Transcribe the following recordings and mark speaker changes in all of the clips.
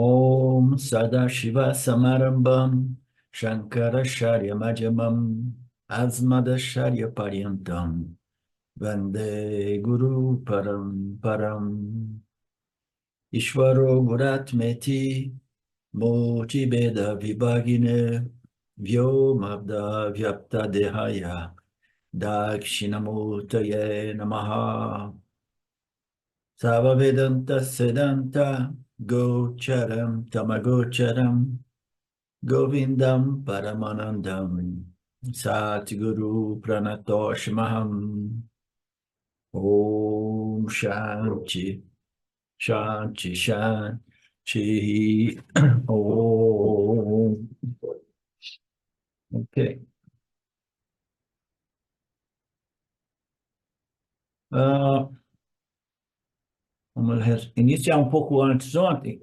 Speaker 1: Om Sadashiva Samarambham Shankaracharya Madhyamam Asmadacharya Paryantam Vande Guru Param Ishvaro Guratmeti Moti Beda Vibhagine Vyomabda Vyapta Dehaya Dakshinamurtaye Namaha Sava Vedanta Sedanta Gocharam Tamagocharam Govindam Paramanandam Satguru Pranatoshmaham Om Shanti Shanti Shanti Om. Ok. Vamos iniciar um pouco antes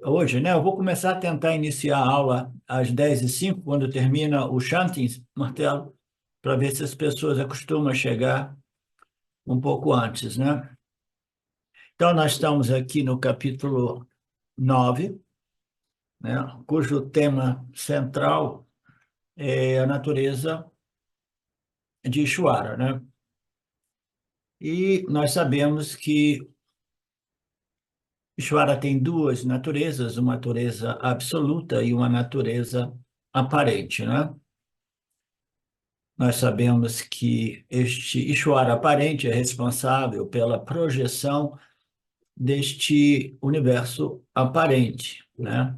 Speaker 1: hoje, né? Eu vou começar a tentar iniciar a aula às 10h05, quando termina o Shanti, Martelo, para ver se as pessoas acostumam a chegar um pouco antes, né? Então, nós estamos aqui no capítulo 9, né? Cujo tema central é a natureza de Ishvara, né? E nós sabemos que Ishvara tem duas naturezas, uma natureza absoluta e uma natureza aparente, né? Nós sabemos que este Ishvara aparente é responsável pela projeção deste universo aparente, né?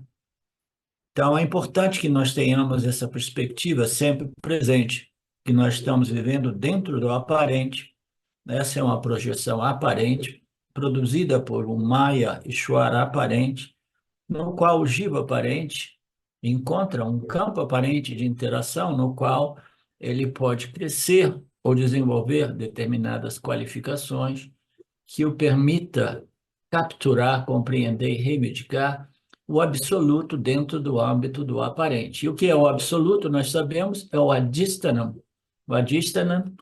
Speaker 1: Então, é importante que nós tenhamos essa perspectiva sempre presente, que nós estamos vivendo dentro do aparente. Essa é uma projeção aparente, produzida por um Maya Ishvara aparente, no qual o Jiva aparente encontra um campo aparente de interação no qual ele pode crescer ou desenvolver determinadas qualificações que o permita capturar, compreender e reivindicar o absoluto dentro do âmbito do aparente. E o que é o absoluto, nós sabemos, é o Adhistanam. O Adhistanam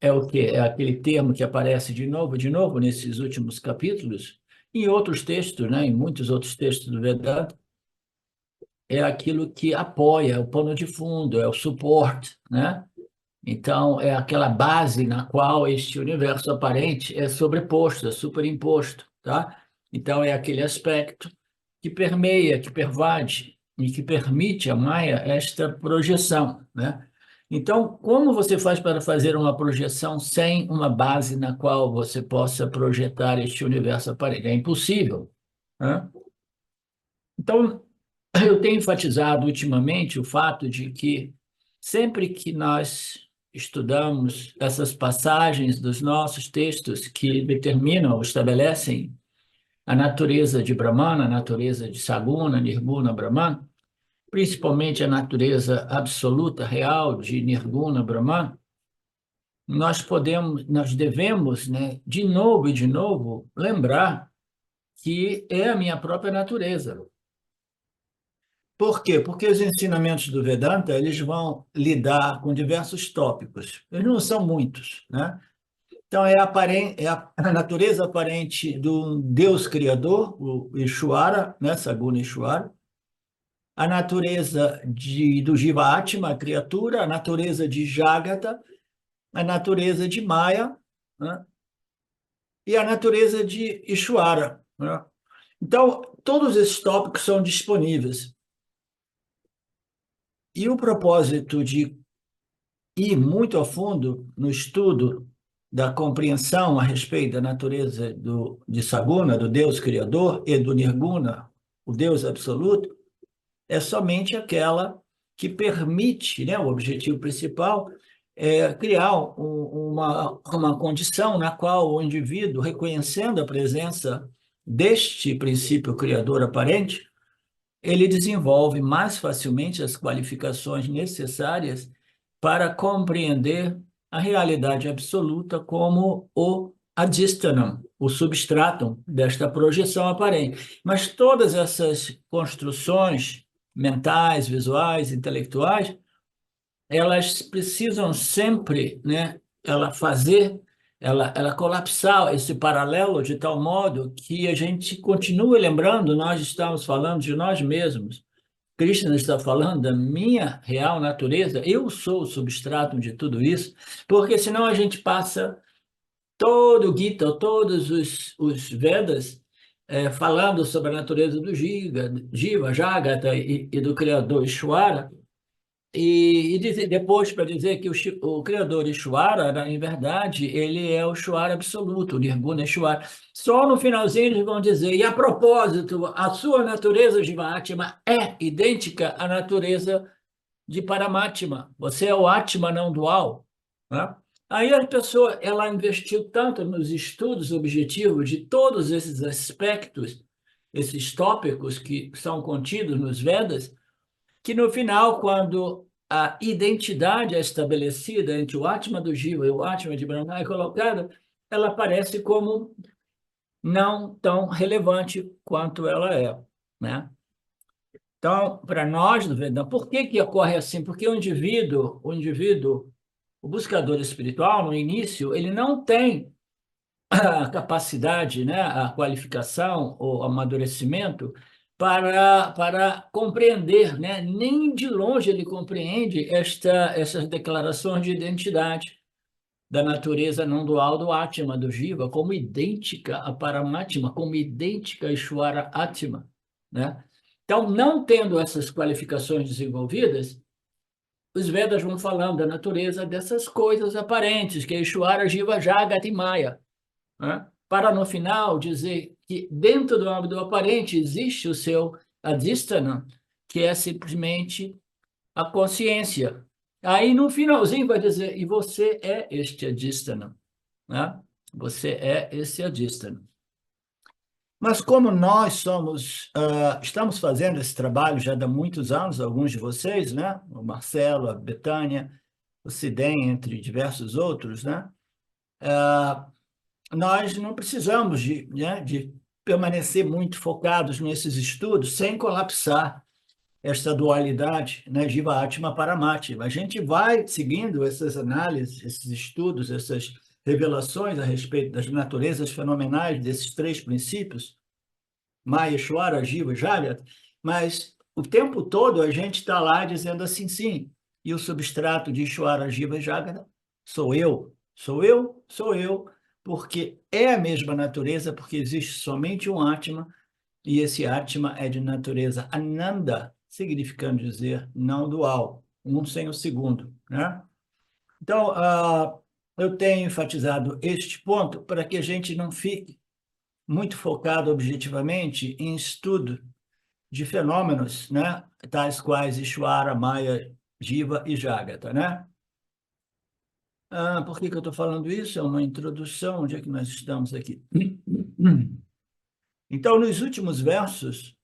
Speaker 1: é o que é aquele termo que aparece de novo nesses últimos capítulos, em outros textos, né, em muitos outros textos do Vedanta, é aquilo que apoia, é o pano de fundo, é o suporte, né? Então, é aquela base na qual este universo aparente é sobreposto, é superimposto, tá? Então, é aquele aspecto que permeia, que pervade e que permite a Maya esta projeção, né? Então, como você faz para fazer uma projeção sem uma base na qual você possa projetar este universo aparente? É impossível, né? Então, eu tenho enfatizado ultimamente o fato de que sempre que nós estudamos essas passagens dos nossos textos que determinam ou estabelecem a natureza de Brahman, a natureza de Saguna, Nirguna, Brahman, principalmente a natureza absoluta, real de Nirguna, Brahman, nós devemos, né, de novo e de novo, lembrar que é a minha própria natureza. Por quê? Porque os ensinamentos do Vedanta, eles vão lidar com diversos tópicos. Eles não são muitos, né? Então, é a natureza aparente do Deus Criador, o Ishvara, né? Saguna Ishvara, a natureza do Jiva Atma, a criatura, a natureza de Jagata, a natureza de Maya, né? E a natureza de Ishvara, né? Então, todos esses tópicos são disponíveis. E o propósito de ir muito a fundo no estudo da compreensão a respeito da natureza de Saguna, do Deus Criador, e do Nirguna, o Deus absoluto, é somente aquela que permite, né, o objetivo principal é criar uma condição na qual o indivíduo, reconhecendo a presença deste princípio criador aparente, ele desenvolve mais facilmente as qualificações necessárias para compreender a realidade absoluta como o adhistanam, o substratum desta projeção aparente. Mas todas essas construções mentais, visuais, intelectuais, elas precisam sempre, né, ela fazer ela colapsar esse paralelo de tal modo que a gente continue lembrando, nós estamos falando de nós mesmos. Krishna está falando da minha real natureza, eu sou o substrato de tudo isso, porque senão a gente passa todo o Gita, todos os Vedas, falando sobre a natureza do Jiva, Jagata e do Criador Ishvara, depois para dizer que o Criador Ishvara, em verdade, ele é o Ishvara absoluto, o Nirguna Ishvara. Só no finalzinho eles vão dizer, e a propósito, a sua natureza Jiva-Atma é idêntica à natureza de Paramatma. Você é o Atma não dual, né? Aí a pessoa ela investiu tanto nos estudos objetivos de todos esses aspectos, esses tópicos que são contidos nos Vedas, que no final, quando a identidade é estabelecida entre o Atma do Jiva e o Atma de Brahma é colocada, ela aparece como não tão relevante quanto ela é, né? Então, para nós do Vedanta, por que que ocorre assim? Porque o buscador espiritual, no início, ele não tem a capacidade, né, a qualificação ou amadurecimento para compreender, né? Nem de longe ele compreende essas declarações de identidade da natureza não dual do Atma, do Jiva, como idêntica a Paramatma, como idêntica a Ishvara Atma, né? Então, não tendo essas qualificações desenvolvidas, os Vedas vão falando da natureza dessas coisas aparentes, que é Ishvara, Jiva, Jagat e Maya, né? Para no final dizer que dentro do âmbito aparente existe o seu adhisthana, que é simplesmente a consciência. Aí no finalzinho vai dizer, e você é este adhisthana, né? Você é esse adhisthana. Mas como nós estamos fazendo esse trabalho já há muitos anos, alguns de vocês, né? O Marcelo, a Betânia, o Sidem, entre diversos outros, né? Nós não precisamos né, de permanecer muito focados nesses estudos sem colapsar esta dualidade, né, Jiva Atma Paramatma. A gente vai seguindo essas análises, esses estudos, essas revelações a respeito das naturezas fenomenais desses três princípios, Maya, Ishvara, Jiva, Jagat, mas o tempo todo a gente está lá dizendo assim, sim, e o substrato de Ishvara, Jiva e Jagat sou eu, sou eu, sou eu, porque é a mesma natureza, porque existe somente um Atma, e esse Atma é de natureza Ananda, significando dizer não dual, um sem o segundo, né? Então, eu tenho enfatizado este ponto para que a gente não fique muito focado objetivamente em estudo de fenômenos, né, tais quais Ishvara, Maya, Jiva e Jagata, né? Por que que eu estou falando isso? É uma introdução, onde é que nós estamos aqui? Então, nos últimos versos,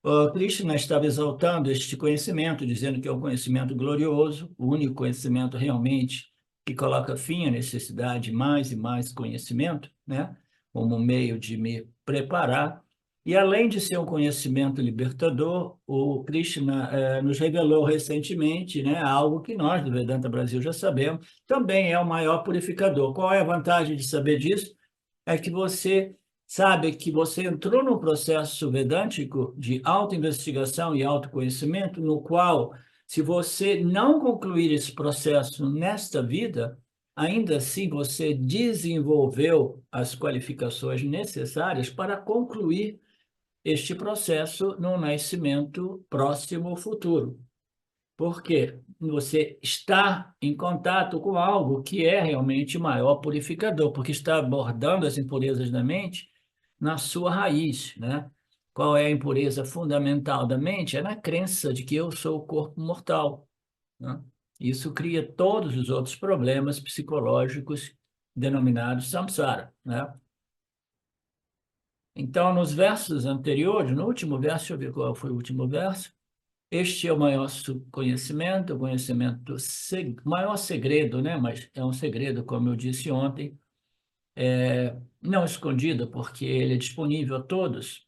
Speaker 1: o Krishna estava exaltando este conhecimento, dizendo que é um conhecimento glorioso, o único conhecimento realmente que coloca fim à necessidade de mais e mais conhecimento, né? Como meio de me preparar. E além de ser um conhecimento libertador, o Krishna nos revelou recentemente, né, algo que nós do Vedanta Brasil já sabemos, também é o maior purificador. Qual é a vantagem de saber disso? É que você sabe que você entrou num processo vedântico de autoinvestigação e autoconhecimento, no qual, se você não concluir esse processo nesta vida, ainda assim você desenvolveu as qualificações necessárias para concluir este processo no nascimento próximo ou futuro. Porque você está em contato com algo que é realmente o maior purificador, porque está abordando as impurezas da mente na sua raiz, né? Qual é a impureza fundamental da mente? É na crença de que eu sou o corpo mortal, né? Isso cria todos os outros problemas psicológicos denominados samsara, né? Então, nos versos anteriores, no último verso, deixa eu ver qual foi o último verso. Este é o maior conhecimento, maior segredo, né? Mas é um segredo, como eu disse ontem, não escondido, porque ele é disponível a todos.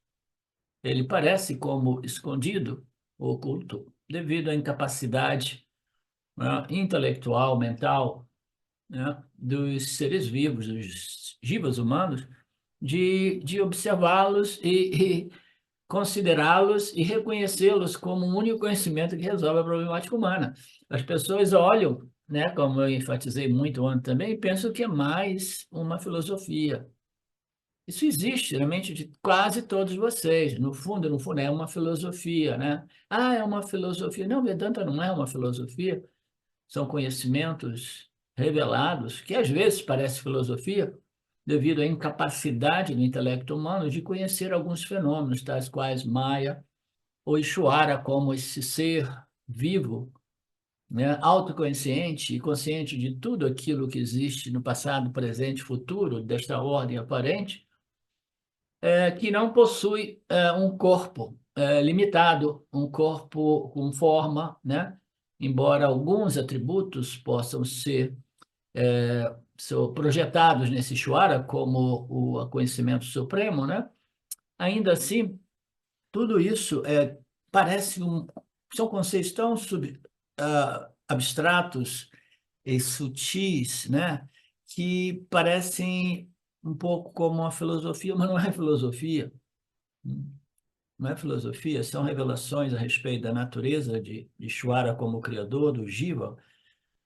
Speaker 1: Ele parece como escondido, oculto, devido à incapacidade, né, intelectual, mental né, dos seres vivos, dos jivas humanos, de observá-los e considerá-los e reconhecê-los como um único conhecimento que resolve a problemática humana. As pessoas olham, né, como eu enfatizei muito ontem também, e pensam que é mais uma filosofia. Isso existe na mente de quase todos vocês. No fundo, é uma filosofia, né? Ah, é uma filosofia. Não, Vedanta não é uma filosofia. São conhecimentos revelados, que às vezes parece filosofia, devido à incapacidade do intelecto humano de conhecer alguns fenômenos, tais quais Maya ou Ishvara, como esse ser vivo, né, autoconsciente e consciente de tudo aquilo que existe no passado, presente e futuro, desta ordem aparente, que não possui um corpo limitado, um corpo com forma, né? Embora alguns atributos possam ser são projetados nesse Ishvara como o conhecimento supremo, né? Ainda assim, tudo isso parece são conceitos tão abstratos e sutis, né? Que parecem um pouco como uma filosofia, mas não é filosofia. Não é filosofia, são revelações a respeito da natureza de Ishvara como criador, do Jiva,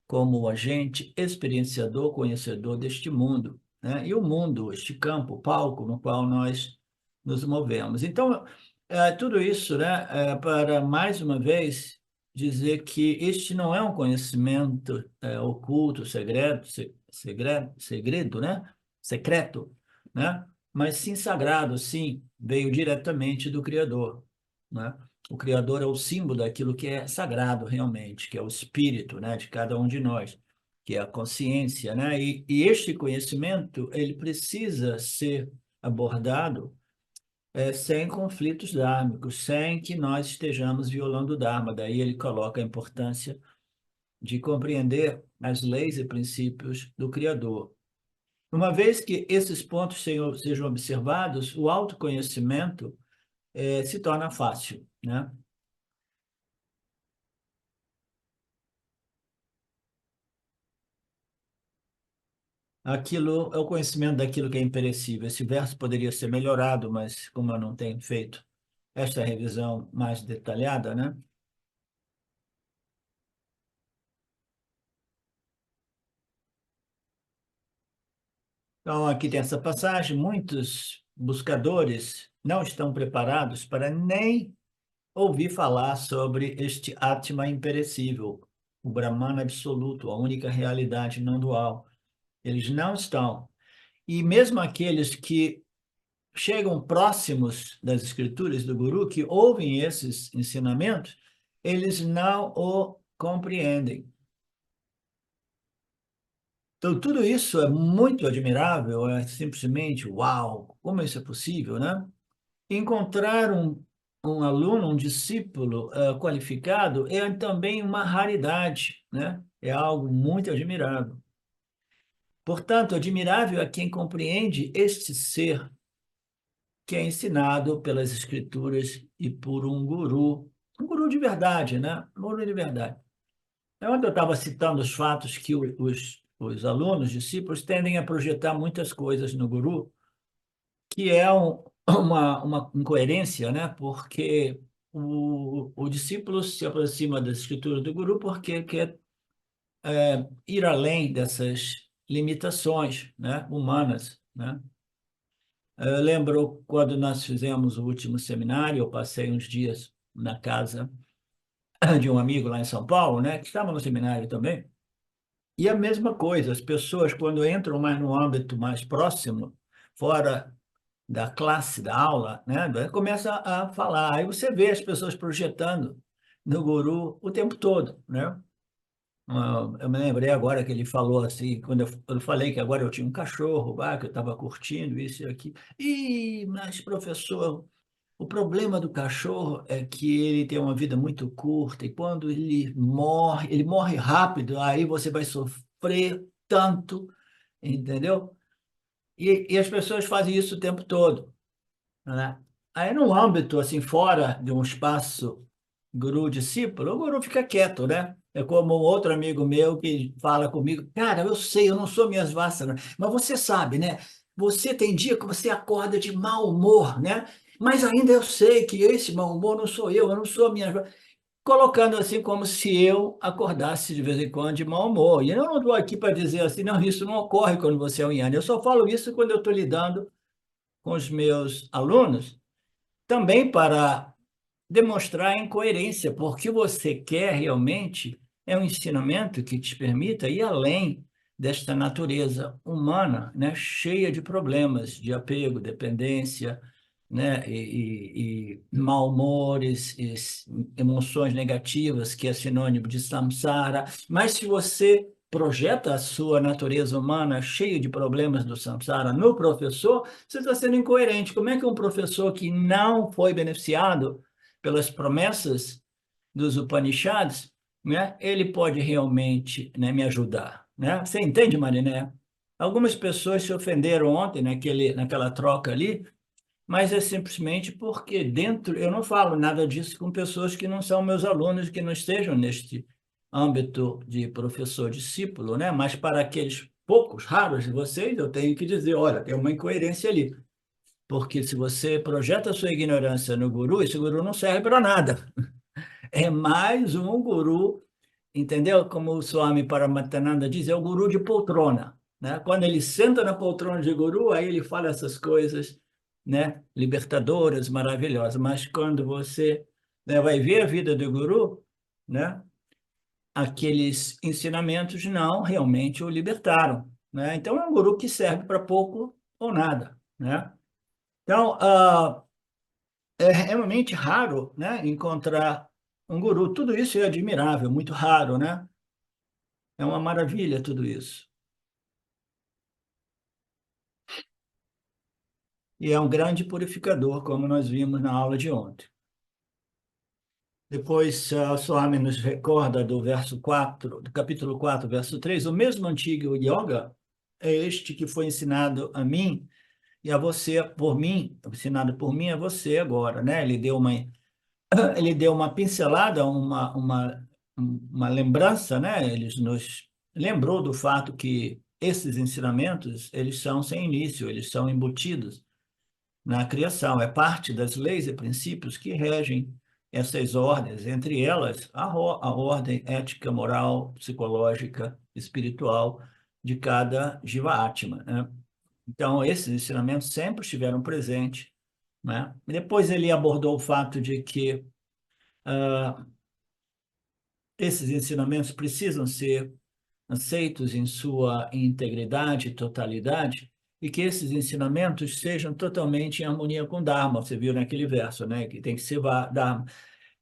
Speaker 1: como o agente experienciador, conhecedor deste mundo, né? E o mundo, este campo, o palco no qual nós nos movemos. Então, tudo isso, né, para mais uma vez dizer que este não é um conhecimento oculto, segredo, né? Secreto, né? Mas sim sagrado, sim, veio diretamente do Criador, né? O Criador é o símbolo daquilo que é sagrado realmente, que é o espírito, né, de cada um de nós, que é a consciência, né? E este conhecimento, ele precisa ser abordado sem conflitos dármicos, sem que nós estejamos violando o Dharma. Daí ele coloca a importância de compreender as leis e princípios do Criador. Uma vez que esses pontos sejam observados, o autoconhecimento se torna fácil, né? Aquilo é o conhecimento daquilo que é imperecível. Esse verso poderia ser melhorado, mas como eu não tenho feito esta revisão mais detalhada, né? Então, aqui tem essa passagem. Muitos buscadores não estão preparados para nem ouvir falar sobre este Atma imperecível, o Brahman absoluto, a única realidade não dual. Eles não estão. E mesmo aqueles que chegam próximos das escrituras do Guru, que ouvem esses ensinamentos, eles não o compreendem. Então, tudo isso é muito admirável, é simplesmente, uau, como isso é possível, né? Encontrar um aluno, um discípulo qualificado é também uma raridade, né? É algo muito admirável. Portanto, admirável é quem compreende este ser que é ensinado pelas escrituras e por um guru de verdade, né? Um guru de verdade. É onde eu estava citando os fatos que os alunos, discípulos, tendem a projetar muitas coisas no guru, que é uma incoerência, né? Porque o discípulo se aproxima da escritura do guru porque quer ir além dessas limitações, né? Humanas, né? Eu lembro quando nós fizemos o último seminário, eu passei uns dias na casa de um amigo lá em São Paulo, né, que estava no seminário também, e a mesma coisa, as pessoas, quando entram mais no âmbito mais próximo, fora da classe, da aula, né, começa a falar. Aí você vê as pessoas projetando no guru o tempo todo, né? Eu me lembrei agora que ele falou assim, quando eu falei que agora eu tinha um cachorro, que eu estava curtindo isso e aquilo. Mas professor, o problema do cachorro é que ele tem uma vida muito curta e quando ele morre rápido, aí você vai sofrer tanto, entendeu? E as pessoas fazem isso o tempo todo, né? Aí, no âmbito, assim, fora de um espaço guru-discípulo, o guru fica quieto, né? É como um outro amigo meu que fala comigo, cara, eu sei, eu não sou minhas vastas, mas você sabe, né? Você tem dia que você acorda de mau humor, né? Mas ainda eu sei que esse mau humor não sou eu não sou minhas colocando assim como se eu acordasse de vez em quando de mau humor. E eu não estou aqui para dizer assim, não, isso não ocorre quando você é um Yanni. Eu só falo isso quando eu estou lidando com os meus alunos, também para demonstrar a incoerência, porque você quer realmente é um ensinamento que te permita ir além desta natureza humana, né, cheia de problemas de apego, dependência, né, e mal-humores, e emoções negativas, que é sinônimo de samsara. Mas se você projeta a sua natureza humana cheia de problemas do samsara no professor, você está sendo incoerente. Como é que um professor que não foi beneficiado pelas promessas dos Upanishads, né, ele pode realmente, né, me ajudar, né? Você entende, Mariné? Algumas pessoas se ofenderam ontem naquela troca ali, mas é simplesmente porque dentro, eu não falo nada disso com pessoas que não são meus alunos, que não estejam neste âmbito de professor-discípulo, né? Mas para aqueles poucos, raros de vocês, eu tenho que dizer, olha, tem uma incoerência ali. Porque se você projeta a sua ignorância no guru, esse guru não serve para nada. É mais um guru, entendeu? Como o Swami Paramahansa diz, é o guru de poltrona, né? Quando ele senta na poltrona de guru, aí ele fala essas coisas, né? Libertadoras, maravilhosas. Mas quando você, né, vai ver a vida do guru, né? Aqueles ensinamentos não realmente o libertaram, né? Então é um guru que serve para pouco ou nada, né? Então, é realmente raro, né, encontrar um guru. Tudo isso é admirável, muito raro, né? É uma maravilha tudo isso. E é um grande purificador, como nós vimos na aula de ontem. Depois, o Swami nos recorda do verso 4, do capítulo 4, verso 3, o mesmo antigo yoga é este que foi ensinado a mim e a você por mim, ensinado por mim a você agora, né? Ele deu uma pincelada, uma lembrança, né? Ele nos lembrou do fato que esses ensinamentos, eles são sem início, eles são embutidos na criação, é parte das leis e princípios que regem essas ordens, entre elas a ordem ética, moral, psicológica, espiritual de cada Jiva Atma, né? Então, esses ensinamentos sempre estiveram presentes, né? E depois ele abordou o fato de que esses ensinamentos precisam ser aceitos em sua integridade e totalidade, e que esses ensinamentos sejam totalmente em harmonia com Dharma. Você viu naquele verso, né? Que tem que ser Dharma.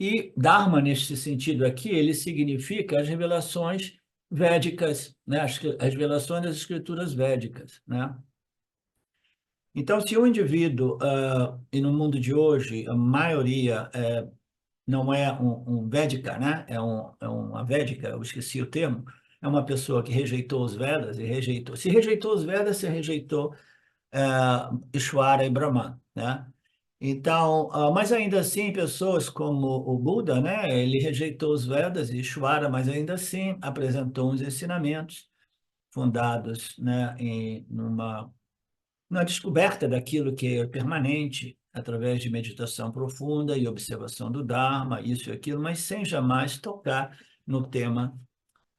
Speaker 1: E Dharma, neste sentido aqui, ele significa as revelações védicas, né? As revelações das escrituras védicas, né? Então, se o indivíduo, e no mundo de hoje, a maioria não é um Védica, né? É uma Védica, eu esqueci o termo, é uma pessoa que rejeitou os Vedas e rejeitou. Se rejeitou os Vedas, se rejeitou Ishvara e Brahman, né? Então, mas ainda assim, pessoas como o Buda, né? Ele rejeitou os Vedas e Ishvara, mas ainda assim apresentou uns ensinamentos fundados, né, na descoberta daquilo que é permanente, através de meditação profunda e observação do Dharma, isso e aquilo, mas sem jamais tocar no tema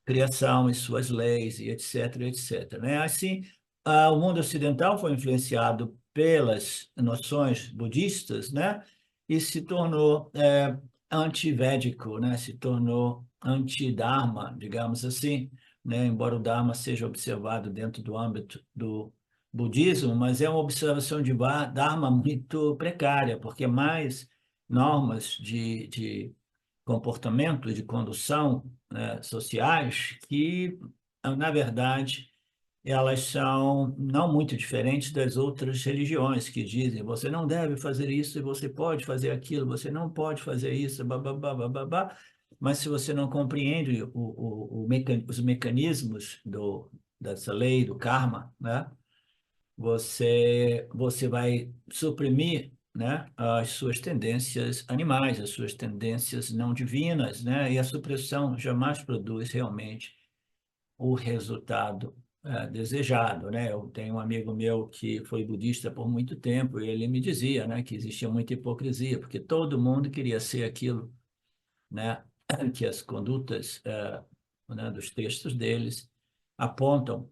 Speaker 1: criação e suas leis, e etc., etc., né? Assim, o mundo ocidental foi influenciado pelas noções budistas, né? E se tornou antivédico, né? Se tornou anti-dharma, digamos assim, né? Embora o dharma seja observado dentro do âmbito do budismo, mas é uma observação de dharma muito precária, porque mais normas de comportamento, de condução, né, sociais, que, na verdade, elas são não muito diferentes das outras religiões que dizem você não deve fazer isso e você pode fazer aquilo, você não pode fazer isso, bababá, bababá. Mas se você não compreende os mecanismos dessa lei do karma, né, você vai suprimir né, as suas tendências animais, as suas tendências não divinas, né, e a supressão jamais produz realmente o resultado desejado, né? Eu tenho um amigo meu que foi budista por muito tempo e ele me dizia, né, que existia muita hipocrisia, porque todo mundo queria ser aquilo, né, que as condutas, né, dos textos deles apontam,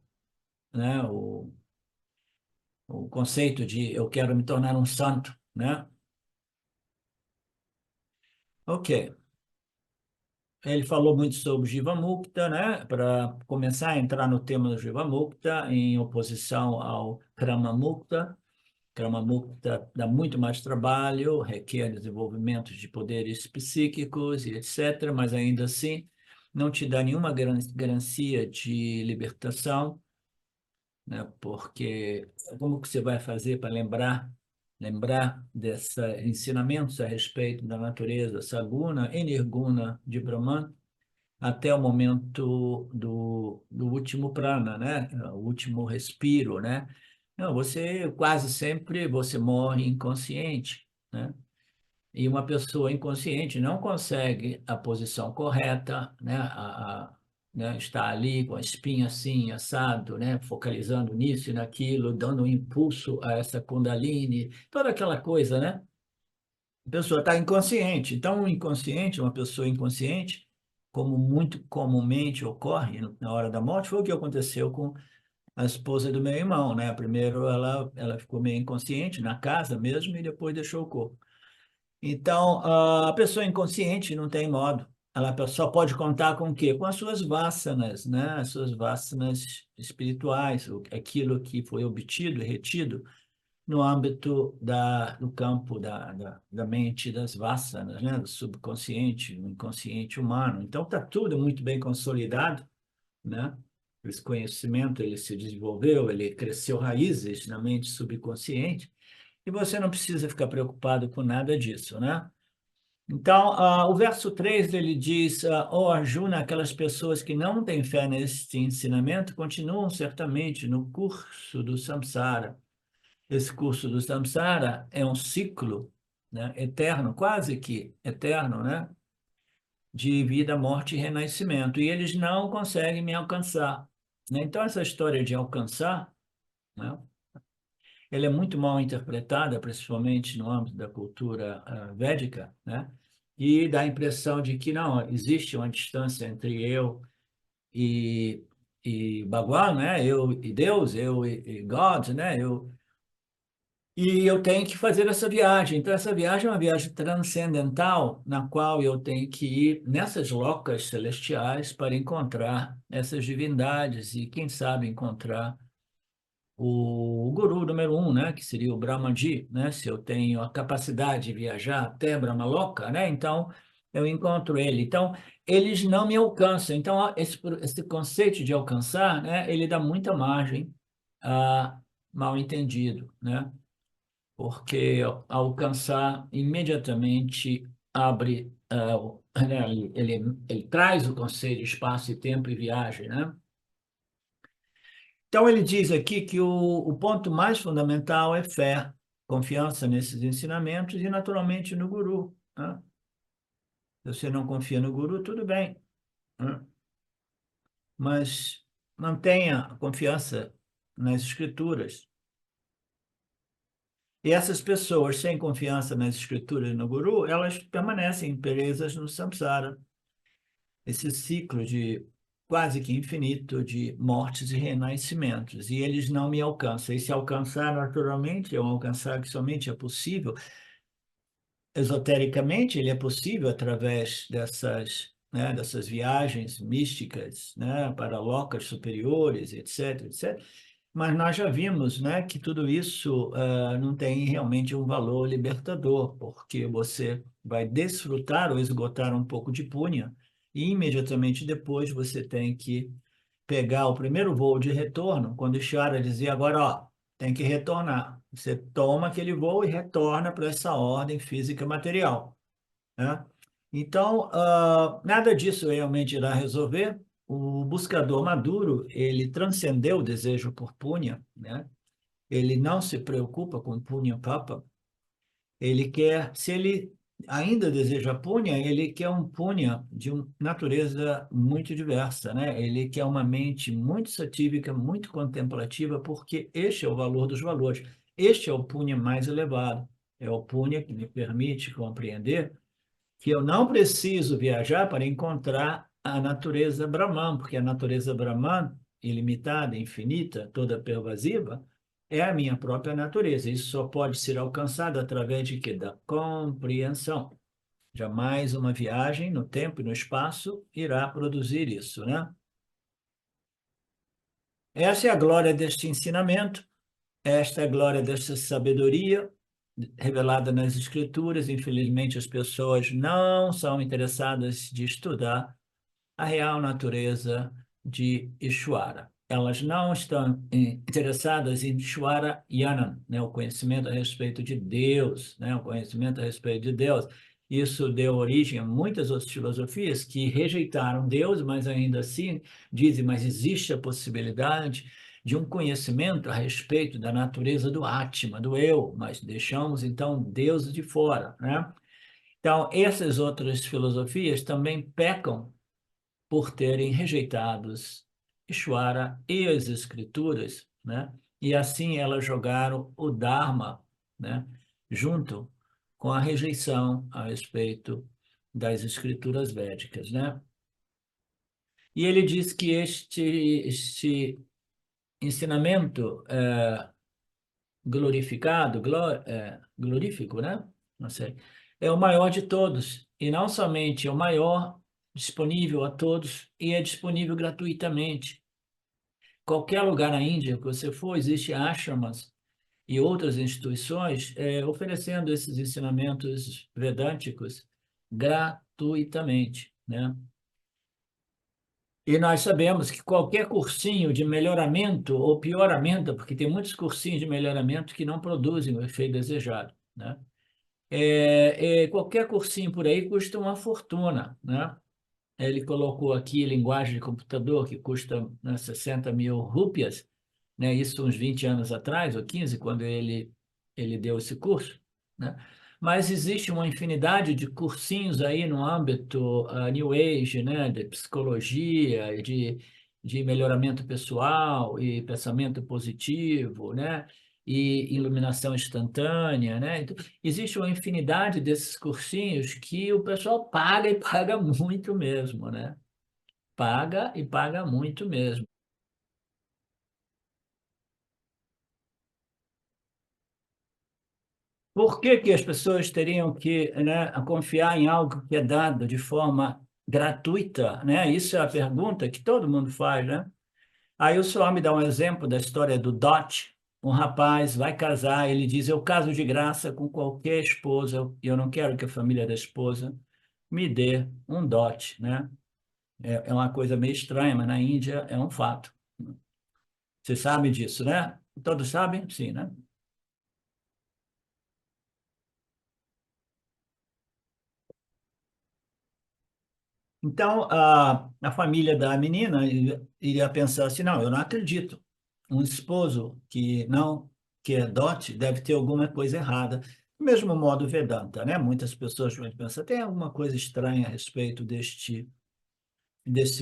Speaker 1: né, o conceito de eu quero me tornar um santo, né? Ok. Ele falou muito sobre Jivamukta, né? Para começar a entrar no tema do Jivamukta, em oposição ao Kramamukta. Kramamukta dá muito mais trabalho, requer desenvolvimento de poderes psíquicos e etc., mas ainda assim não te dá nenhuma garantia de libertação, né? Porque como que você vai fazer para lembrar desses ensinamentos a respeito da natureza saguna e nirguna de Brahman até o momento do último prana, né? O último respiro, né? Não, você quase sempre você morre inconsciente, né? E uma pessoa inconsciente não consegue a posição correta, né? Né? Está ali com a espinha assim, assado, né? Focalizando nisso e naquilo, dando um impulso a essa Kundalini, toda aquela coisa, né? A pessoa está inconsciente. Então, o inconsciente, uma pessoa inconsciente, como muito comumente ocorre na hora da morte, foi o que aconteceu com a esposa do meu irmão, né? Primeiro ela ficou meio inconsciente na casa mesmo e depois deixou o corpo. Então, a pessoa inconsciente não tem modo. Ela só pode contar com o quê? Com as suas vássanas, né? As suas vássanas espirituais, aquilo que foi obtido e retido no âmbito do campo da mente das vássanas, né? Do subconsciente, do inconsciente humano. Então, está tudo muito bem consolidado, né? Esse conhecimento ele se desenvolveu, ele cresceu raízes na mente subconsciente e você não precisa ficar preocupado com nada disso, né? Então, o verso 3 ele diz, ó Arjuna, aquelas pessoas que não têm fé neste ensinamento continuam certamente no curso do samsara. Esse curso do samsara é um ciclo, né, eterno, quase que eterno, né, de vida, morte e renascimento. E eles não conseguem me alcançar, né? Então, essa história de alcançar, né, ela é muito mal interpretada, principalmente no âmbito da cultura védica, né? E dá a impressão de que não, existe uma distância entre eu e, e Bhagwan, né? Eu e Deus, eu e God, né? E eu tenho que fazer essa viagem. Então, essa viagem é uma viagem transcendental, na qual eu tenho que ir nessas locas celestiais para encontrar essas divindades e, quem sabe, encontrar o guru número um, né, que seria o Brahmaji, né? Se eu tenho a capacidade de viajar até Brahmaloka, né? Então, eu encontro ele. Então, eles não me alcançam. Então, esse conceito de alcançar, né, ele dá muita margem a mal entendido, né? Porque alcançar imediatamente abre, né, ele traz o conceito de espaço e tempo e viagem, né? Então, ele diz aqui que o ponto mais fundamental é fé, confiança nesses ensinamentos e, naturalmente, no guru, né? Se você não confia no guru, tudo bem, né? Mas mantenha confiança nas escrituras. E essas pessoas sem confiança nas escrituras e no guru, elas permanecem presas no samsara, esse ciclo de quase que infinito de mortes e renascimentos. E eles não me alcançam. E se alcançar naturalmente, é um alcançar que somente é possível, esotericamente, ele é possível através dessas, né, dessas viagens místicas, né, para locas superiores, etc, etc. Mas nós já vimos, né, que tudo isso não tem realmente um valor libertador, porque você vai desfrutar ou esgotar um pouco de punha e imediatamente depois você tem que pegar o primeiro voo de retorno, quando o Ishvara dizia agora, ó, tem que retornar. Você toma aquele voo e retorna para essa ordem física material, né? Então, nada disso realmente irá resolver. O buscador maduro, ele transcendeu o desejo por punha, né? Ele não se preocupa com punha papa, Ele quer, se ele ainda deseja punha, ele quer um punha de uma natureza muito diversa, né? Ele quer uma mente muito satívica, muito contemplativa, porque este é o valor dos valores. Este é o punha mais elevado. É o punha que me permite compreender que eu não preciso viajar para encontrar a natureza Brahman, porque a natureza Brahman, ilimitada, infinita, toda pervasiva, é a minha própria natureza. Isso só pode ser alcançado através de quê? Da compreensão. Jamais uma viagem no tempo e no espaço irá produzir isso, né? Essa é a glória deste ensinamento, esta é a glória desta sabedoria revelada nas Escrituras. Infelizmente, as pessoas não são interessadas de estudar a real natureza de Ishvara. Elas não estão interessadas em Ishvara Jnana, né, o conhecimento a respeito de Deus, né, o conhecimento a respeito de Deus. Isso deu origem a muitas outras filosofias que rejeitaram Deus, mas ainda assim dizem, mas existe a possibilidade de um conhecimento a respeito da natureza do Atma, do eu, mas deixamos então Deus de fora, né? Então, essas outras filosofias também pecam por terem rejeitados Ishvara e as Escrituras, né? E assim elas jogaram o Dharma, né? Junto com a rejeição a respeito das Escrituras védicas, né? E ele diz que este ensinamento glorificado, glorífico, né? Não sei, é o maior de todos, e não somente é o maior disponível a todos, e é disponível gratuitamente. Qualquer lugar na Índia que você for, existe ashramas e outras instituições oferecendo esses ensinamentos vedânticos gratuitamente, né? E nós sabemos que qualquer cursinho de melhoramento ou pioramento, porque tem muitos cursinhos de melhoramento que não produzem o efeito desejado, né? Qualquer cursinho por aí custa uma fortuna, né? Ele colocou aqui linguagem de computador que custa, né, 60 mil rúpias, né? Isso uns 20 anos atrás, ou 15, quando ele deu esse curso, né? Mas existe uma infinidade de cursinhos aí no âmbito New Age, né? De psicologia, de melhoramento pessoal e pensamento positivo, né? E iluminação instantânea, né? Então, existe uma infinidade desses cursinhos que o pessoal paga e paga muito mesmo, né? Paga e paga muito mesmo. Por que que as pessoas teriam que, né, confiar em algo que é dado de forma gratuita, né? Isso é a pergunta que todo mundo faz, né? Aí o senhor me dá um exemplo da história do Dot. Um rapaz vai casar, ele diz: eu caso de graça com qualquer esposa, e eu não quero que a família da esposa me dê um dote, né? É uma coisa meio estranha, mas na Índia é um fato. Você sabe disso, né? Todos sabem? Sim, né? Então, a família da menina iria pensar assim: não, eu não acredito. Um esposo que não quer dote deve ter alguma coisa errada. Do mesmo modo, Vedanta, né? Muitas pessoas vão pensar: tem alguma coisa estranha a respeito desse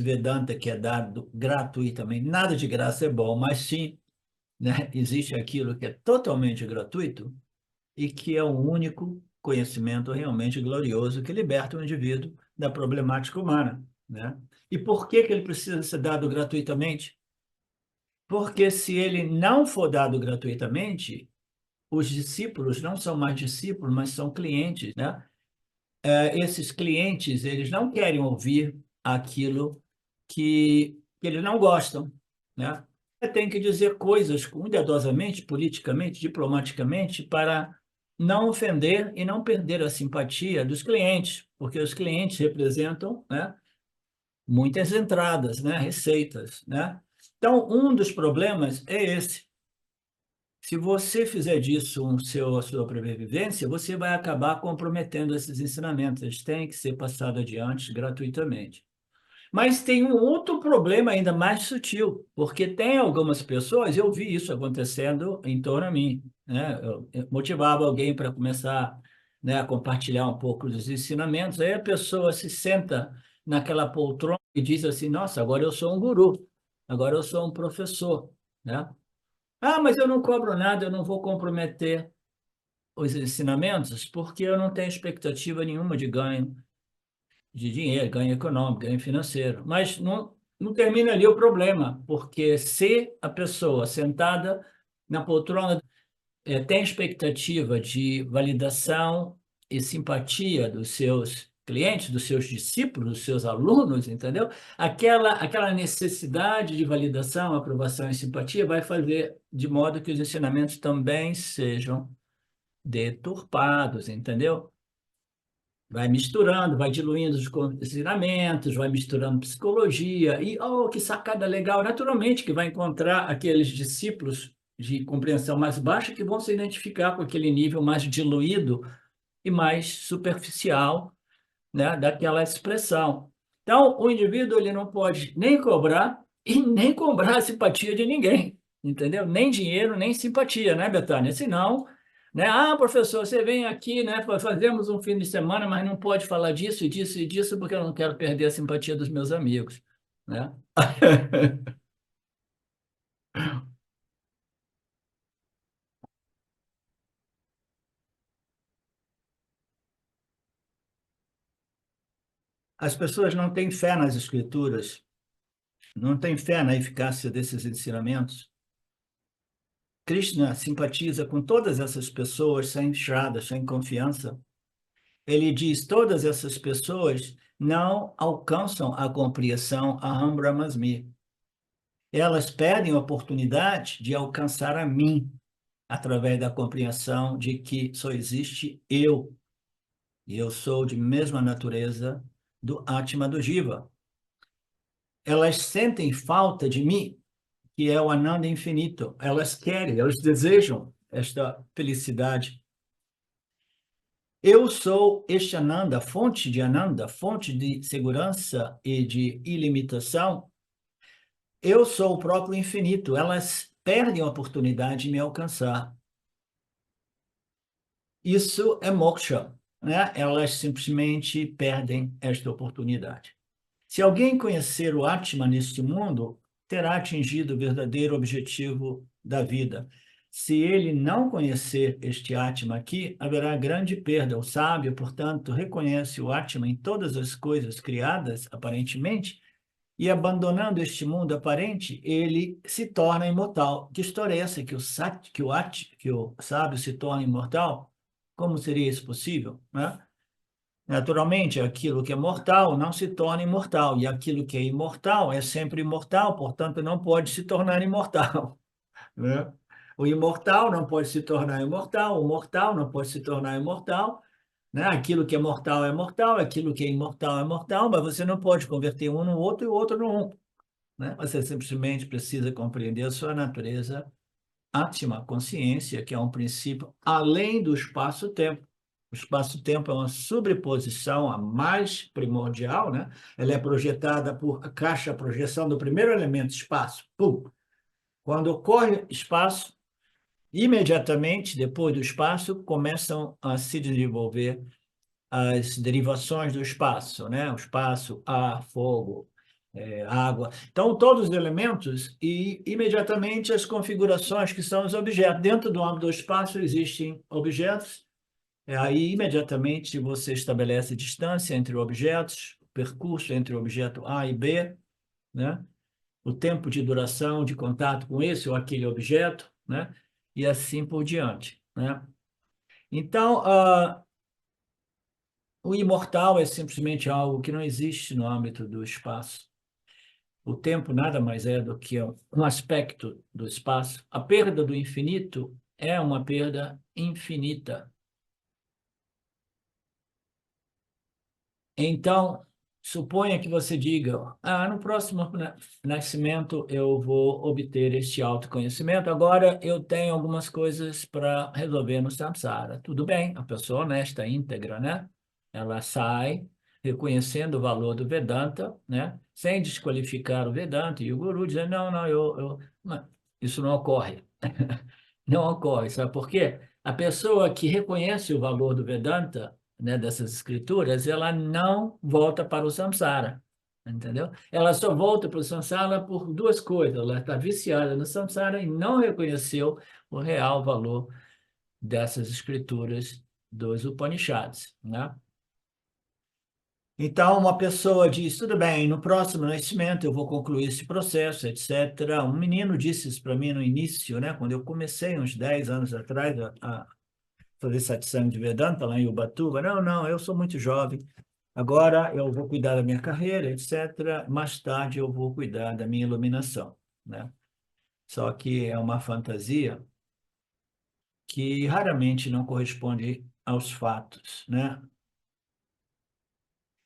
Speaker 1: Vedanta que é dado gratuitamente. Nada de graça é bom, mas sim, né? Existe aquilo que é totalmente gratuito e que é o único conhecimento realmente glorioso que liberta o indivíduo da problemática humana, né? E por que que ele precisa ser dado gratuitamente? Porque se ele não for dado gratuitamente, os discípulos não são mais discípulos, mas são clientes, né? Esses clientes, eles não querem ouvir aquilo que eles não gostam, né? Tem que dizer coisas cuidadosamente, politicamente, diplomaticamente, para não ofender e não perder a simpatia dos clientes, porque os clientes representam, né, muitas entradas, né, receitas, né? Então, um dos problemas é esse. Se você fizer disso a sua sobrevivência, você vai acabar comprometendo esses ensinamentos. Eles têm que ser passados adiante gratuitamente. Mas tem um outro problema ainda mais sutil, porque tem algumas pessoas, eu vi isso acontecendo em torno a mim, né? Eu motivava alguém para começar né, compartilhar um pouco dos ensinamentos. Aí a pessoa se senta naquela poltrona e diz assim: Nossa, agora eu sou um guru, agora eu sou um professor, né? Ah, mas eu não cobro nada, eu não vou comprometer os ensinamentos, porque eu não tenho expectativa nenhuma de ganho de dinheiro, ganho econômico, ganho financeiro. Mas não termina ali o problema, porque se a pessoa sentada na poltrona tem expectativa de validação e simpatia dos seus clientes, dos seus discípulos, dos seus alunos, entendeu? Aquela necessidade de validação, aprovação e simpatia vai fazer de modo que os ensinamentos também sejam deturpados, entendeu? Vai misturando, vai diluindo os ensinamentos, vai misturando psicologia, e, oh, que sacada legal! Naturalmente que vai encontrar aqueles discípulos de compreensão mais baixa que vão se identificar com aquele nível mais diluído e mais superficial, né, daquela expressão. Então, o indivíduo ele não pode nem cobrar e nem cobrar a simpatia de ninguém, entendeu? Nem dinheiro, nem simpatia, né, Betânia? Senão, né? Ah, professor, você vem aqui, né? Fazemos um fim de semana, mas não pode falar disso e disso e disso porque eu não quero perder a simpatia dos meus amigos, né? As pessoas não têm fé nas escrituras, não têm fé na eficácia desses ensinamentos. Krishna simpatiza com todas essas pessoas sem enxada, sem confiança. Ele diz: todas essas pessoas não alcançam a compreensão Aham Brahmasmi. Elas pedem a oportunidade de alcançar a mim, através da compreensão de que só existe eu, e eu sou de mesma natureza do Atma do Jiva. Elas sentem falta de mim, que é o Ananda infinito. Elas querem, elas desejam esta felicidade. Eu sou este Ananda, fonte de segurança e de ilimitação. Eu sou o próprio infinito. Elas perdem a oportunidade de me alcançar. Isso é moksha, né? Elas simplesmente perdem esta oportunidade. Se alguém conhecer o Atma neste mundo, terá atingido o verdadeiro objetivo da vida. Se ele não conhecer este Atma aqui, haverá grande perda. O sábio, portanto, reconhece o Atma em todas as coisas criadas, aparentemente, e abandonando este mundo aparente, ele se torna imortal. Que história é essa que o sábio se torna imortal? Como seria isso possível, né? Naturalmente, aquilo que é mortal não se torna imortal, e aquilo que é imortal é sempre imortal, portanto, não pode se tornar imortal, né? O imortal não pode se tornar imortal, o mortal não pode se tornar imortal, né? Aquilo que é mortal, aquilo que é mortal, mas você não pode converter um no outro e o outro no um, né? Você simplesmente precisa compreender a sua natureza Atma, consciência, que é um princípio além do espaço-tempo. O espaço-tempo é uma sobreposição, a mais primordial, né? Ela é projetada por a caixa projeção do primeiro elemento, espaço. Pum. Quando ocorre espaço, imediatamente depois do espaço começam a se desenvolver as derivações do espaço, né? O espaço, ar, fogo, água. Então, todos os elementos e imediatamente as configurações que são os objetos. Dentro do âmbito do espaço existem objetos, aí imediatamente você estabelece distância entre objetos, percurso entre o objeto A e B, né? O tempo de duração de contato com esse ou aquele objeto, né? E assim por diante, né? Então, o imortal é simplesmente algo que não existe no âmbito do espaço. O tempo nada mais é do que um aspecto do espaço. A perda do infinito é uma perda infinita. Então, suponha que você diga: no próximo nascimento eu vou obter este autoconhecimento, agora eu tenho algumas coisas para resolver no samsara. Tudo bem, a pessoa honesta, íntegra, né? Ela sai reconhecendo o valor do Vedanta, né? Sem desqualificar o Vedanta, e o Guru dizendo: não, não, não, isso não ocorre. Não ocorre, sabe por quê? A pessoa que reconhece o valor do Vedanta, né, dessas escrituras, ela não volta para o samsara, entendeu? Ela só volta para o samsara por duas coisas. Ela está viciada no samsara e não reconheceu o real valor dessas escrituras dos Upanishads, né? Então, uma pessoa diz, tudo bem, no próximo nascimento eu vou concluir esse processo, etc. Um menino disse isso para mim no início, né, quando eu comecei, uns 10 anos atrás, a fazer satsang de Vedanta lá em Ubatuba. Não, não, eu sou muito jovem, agora eu vou cuidar da minha carreira, etc. Mais tarde eu vou cuidar da minha iluminação, né? Só que é uma fantasia que raramente não corresponde aos fatos, né?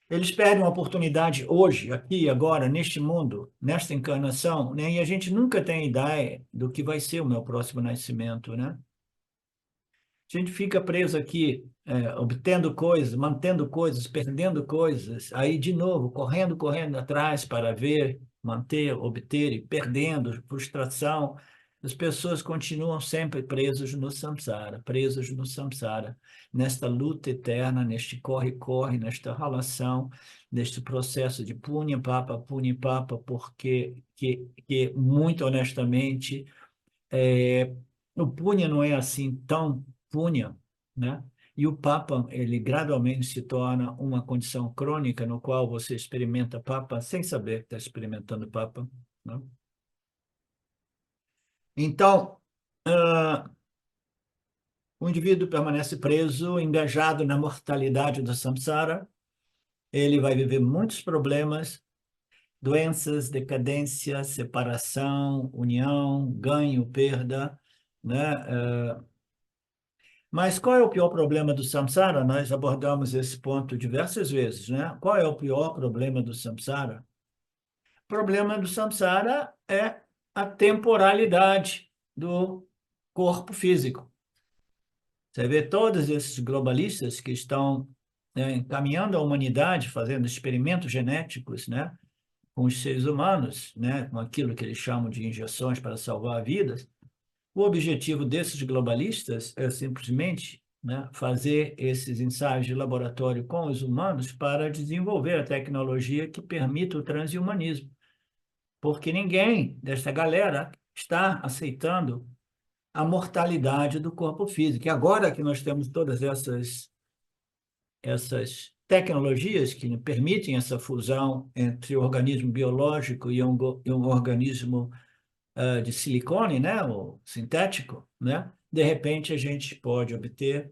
Speaker 1: Eles perdem uma oportunidade hoje, aqui, agora, neste mundo, nesta encarnação, né? E a gente nunca tem ideia do que vai ser o meu próximo nascimento, né? A gente fica preso aqui, obtendo coisas, mantendo coisas, perdendo coisas, aí de novo, correndo, correndo atrás para ver, manter, obter e perdendo, frustração. As pessoas continuam sempre presas no samsara, nesta luta eterna, neste corre-corre, nesta relação, neste processo de punya papa, porque que muito honestamente é, o punha não é assim tão punha, né? E o papa, ele gradualmente se torna uma condição crônica no qual você experimenta papa sem saber que está experimentando papa, né? Então, o indivíduo permanece preso, engajado na mortalidade do samsara, ele vai viver muitos problemas, doenças, decadência, separação, união, ganho, perda, né? Mas qual é o pior problema do samsara? Nós abordamos esse ponto diversas vezes, né? Qual é o pior problema do samsara? O problema do samsara é a temporalidade do corpo físico. Você vê todos esses globalistas que estão, né, encaminhando a humanidade, fazendo experimentos genéticos, né, com os seres humanos, né, com aquilo que eles chamam de injeções para salvar vidas. O objetivo desses globalistas é simplesmente, né, fazer esses ensaios de laboratório com os humanos para desenvolver a tecnologia que permita o transhumanismo, porque ninguém desta galera está aceitando a mortalidade do corpo físico. E agora que nós temos todas essas tecnologias que permitem essa fusão entre o organismo biológico e um organismo de silicone, né, o sintético, né, de repente a gente pode obter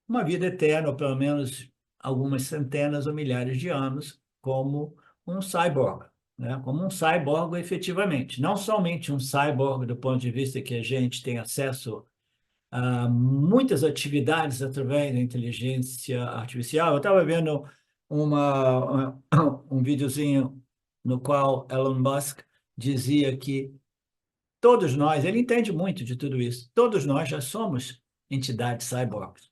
Speaker 1: uma vida eterna, ou pelo menos algumas centenas ou milhares de anos, como um cyborg, né, como um cyborg efetivamente. Não somente um cyborg do ponto de vista que a gente tem acesso a muitas atividades através da inteligência artificial. Eu estava vendo um videozinho no qual Elon Musk dizia que todos nós, ele entende muito de tudo isso, todos nós já somos entidades cyborgs.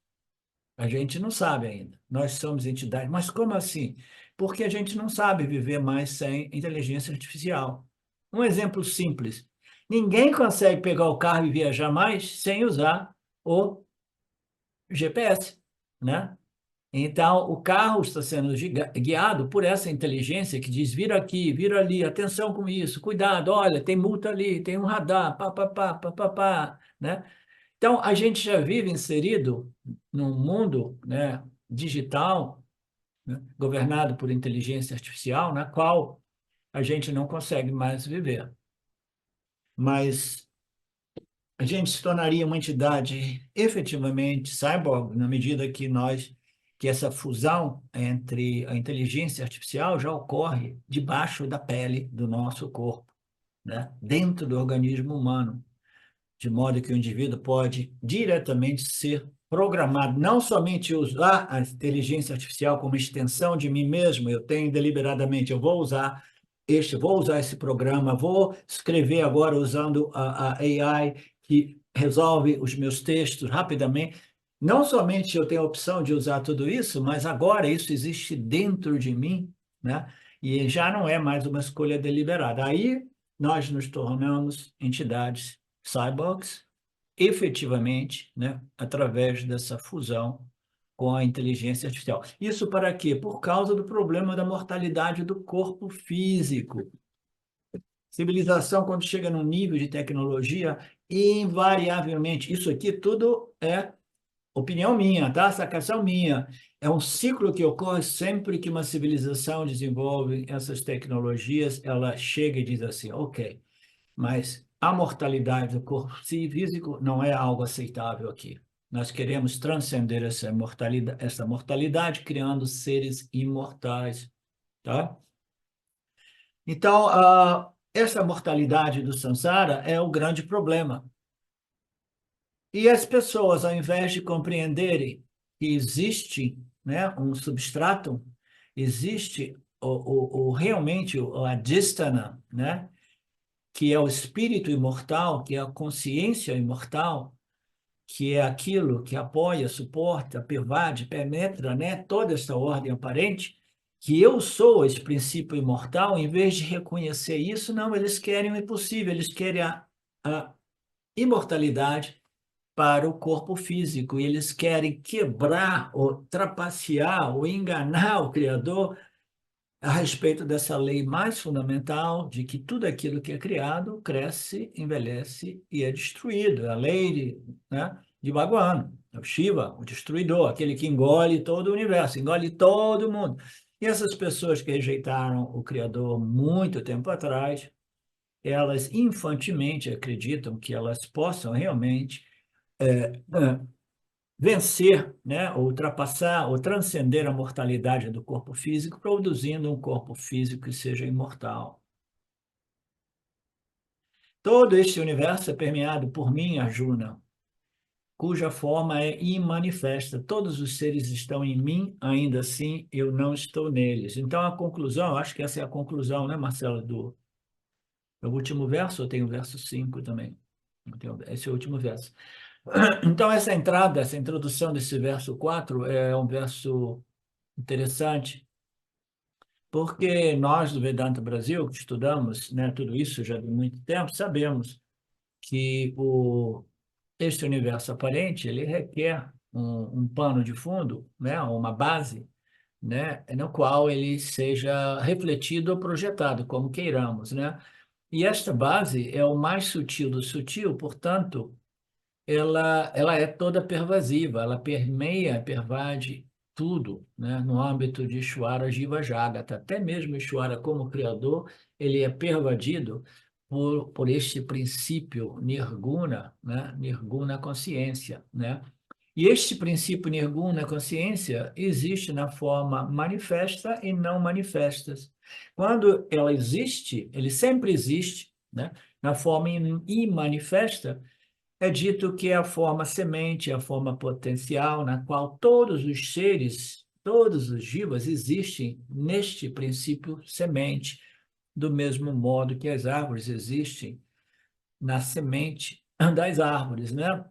Speaker 1: A gente não sabe ainda. Nós somos entidades, mas como assim? Porque a gente não sabe viver mais sem inteligência artificial. Um exemplo simples: ninguém consegue pegar o carro e viajar mais sem usar o GPS, né? Então, o carro está sendo guiado por essa inteligência que diz: vira aqui, vira ali, atenção com isso, cuidado, olha, tem multa ali, tem um radar, pá, pá, pá, pá, pá, pá, né? Então, a gente já vive inserido num mundo, né, digital, né, governado por inteligência artificial, na qual a gente não consegue mais viver. Mas a gente se tornaria uma entidade efetivamente cyborg na medida que essa fusão entre a inteligência artificial já ocorre debaixo da pele do nosso corpo, né? Dentro do organismo humano, de modo que o indivíduo pode diretamente ser programado, não somente usar a inteligência artificial como extensão de mim mesmo, eu tenho deliberadamente, eu vou usar esse programa, vou escrever agora usando a AI que resolve os meus textos rapidamente. Não somente eu tenho a opção de usar tudo isso, mas agora isso existe dentro de mim, né? E já não é mais uma escolha deliberada. Aí nós nos tornamos entidades cyborgs, efetivamente, né, através dessa fusão com a inteligência artificial. Isso para quê? Por causa do problema da mortalidade do corpo físico. Civilização, quando chega num nível de tecnologia, invariavelmente, isso aqui tudo é opinião minha, tá? Sacação minha. É um ciclo que ocorre sempre que uma civilização desenvolve essas tecnologias, ela chega e diz assim, ok, mas a mortalidade do corpo físico não é algo aceitável aqui. Nós queremos transcender essa mortalidade criando seres imortais, tá? Então, essa mortalidade do samsara é o grande problema. E as pessoas, ao invés de compreenderem que existe, né, um substrato, existe realmente a adhisthana, né, que é o espírito imortal, que é a consciência imortal, que é aquilo que apoia, suporta, pervade, penetra, né, toda essa ordem aparente, que eu sou esse princípio imortal, em vez de reconhecer isso, não, eles querem o impossível, eles querem a imortalidade para o corpo físico, e eles querem quebrar, ou trapacear, ou enganar o Criador a respeito dessa lei mais fundamental de que tudo aquilo que é criado cresce, envelhece e é destruído. É a lei de Bhagwan, é o Shiva, o destruidor, aquele que engole todo o universo, engole todo mundo. E essas pessoas que rejeitaram o Criador muito tempo atrás, elas infantilmente acreditam que elas possam realmente vencer, né, ou ultrapassar, ou transcender a mortalidade do corpo físico, produzindo um corpo físico que seja imortal. Todo este universo é permeado por mim, Arjuna, cuja forma é imanifesta. Todos os seres estão em mim, ainda assim eu não estou neles. Então, a conclusão, acho que essa é a conclusão, né, Marcelo, do último verso, ou tem o verso 5 também? Esse é o último verso. Então, essa entrada, essa introdução desse verso 4 é um verso interessante, porque nós do Vedanta Brasil, que estudamos, né, tudo isso já há muito tempo, sabemos que este universo aparente ele requer um pano de fundo, né, uma base, né, no qual ele seja refletido ou projetado, como queiramos, né? E esta base é o mais sutil do sutil, portanto, ela é toda pervasiva, ela permeia, pervade tudo, né? No âmbito de Ishvara Jiva Jagata. Até mesmo Ishvara, como criador, ele é pervadido por este princípio nirguna, né? Nirguna consciência, né? E este princípio nirguna consciência existe na forma manifesta e não manifestas. Quando ela existe, ele sempre existe, né? Na forma imanifesta, é dito que é a forma semente, a forma potencial, na qual todos os seres, todos os jivas existem neste princípio semente, do mesmo modo que as árvores existem na semente das árvores, né?